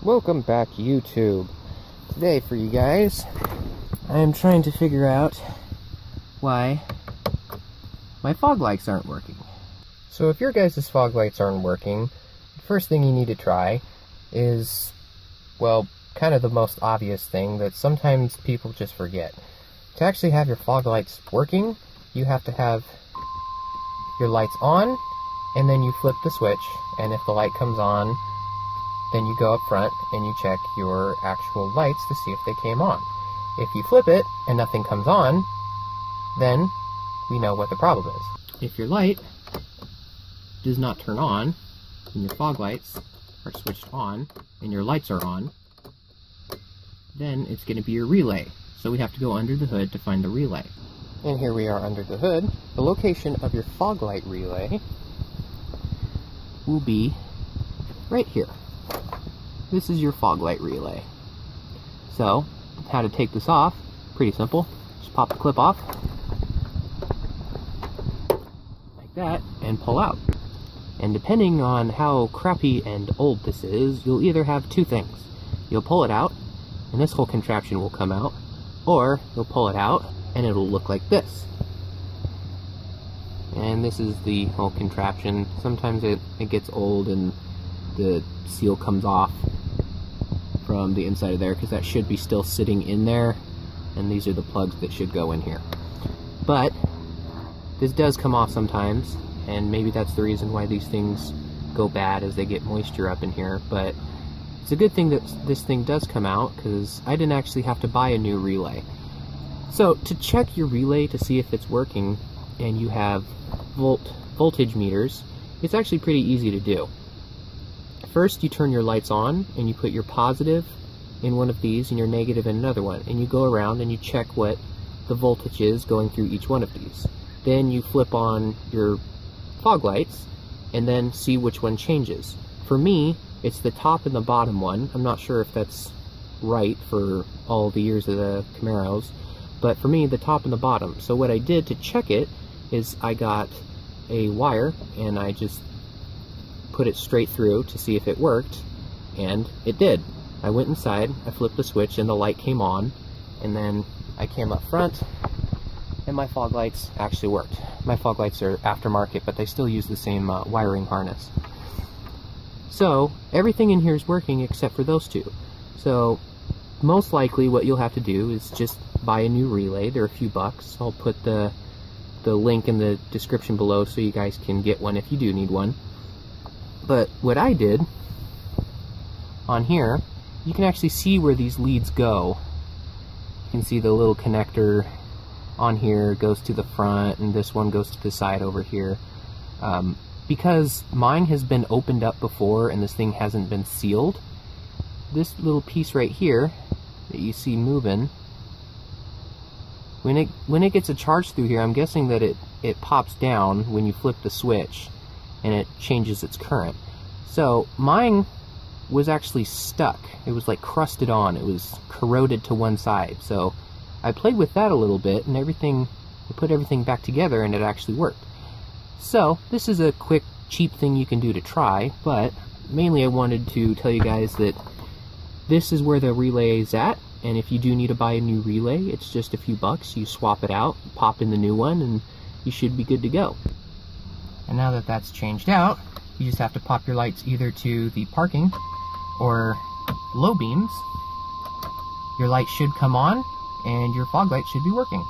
Welcome back, YouTube. Today for you guys, I am trying to figure out why my fog lights aren't working. So if your guys' fog lights aren't working, the first thing you need to try is, well, kind of the most obvious thing that sometimes people just forget. To actually have your fog lights working, you have to have your lights on, and then you flip the switch, and if the light comes on, then you go up front and you check your actual lights to see if they came on. If you flip it and nothing comes on, then we know what the problem is. If your light does not turn on, and your fog lights are switched on, and your lights are on, then it's going to be your relay. So we have to go under the hood to find the relay. And here we are under the hood. The location of your fog light relay will be right here. This is your fog light relay. So, how to take this off, pretty simple. Just pop the clip off, like that, and pull out. And depending on how crappy and old this is, you'll either have two things. You'll pull it out, and this whole contraption will come out, or you'll pull it out, and it'll look like this. And this is the whole contraption. Sometimes it gets old and the seal comes off from the inside of there, because that should be still sitting in there, and these are the plugs that should go in here. But this does come off sometimes, and maybe that's the reason why these things go bad, as they get moisture up in here. But it's a good thing that this thing does come out, because I didn't actually have to buy a new relay. So to check your relay to see if it's working, and you have voltage meters, it's actually pretty easy to do. First, you turn your lights on, and you put your positive in one of these and your negative in another one, and you go around and you check what the voltage is going through each one of these. Then you flip on your fog lights and then see which one changes. For me, it's the top and the bottom one. I'm not sure if that's right for all the years of the Camaros, but for me, the top and the bottom. So what I did to check it is I got a wire and I just put it straight through to see if it worked, and it did. I went inside, I flipped the switch, and the light came on, and then I came up front, and my fog lights actually worked. My fog lights are aftermarket, but they still use the same wiring harness. So everything in here is working except for those two. So most likely what you'll have to do is just buy a new relay. They're a few bucks. I'll put the link in the description below so you guys can get one if you do need one. But what I did on here, you can actually see where these leads go. You can see the little connector on here goes to the front, and this one goes to the side over here. Because mine has been opened up before and this thing hasn't been sealed, this little piece right here that you see moving, when it gets a charge through here, I'm guessing that it pops down when you flip the switch and it changes its current. So mine was actually stuck. It was like crusted on. It was corroded to one side. So I played with that a little bit, and I put everything back together, and it actually worked. So this is a quick, cheap thing you can do to try, but mainly I wanted to tell you guys that this is where the relay is at, and if you do need to buy a new relay, it's just a few bucks. You swap it out, pop in the new one, and you should be good to go. And now that that's changed out, you just have to pop your lights either to the parking or low beams. Your light should come on, and your fog light should be working.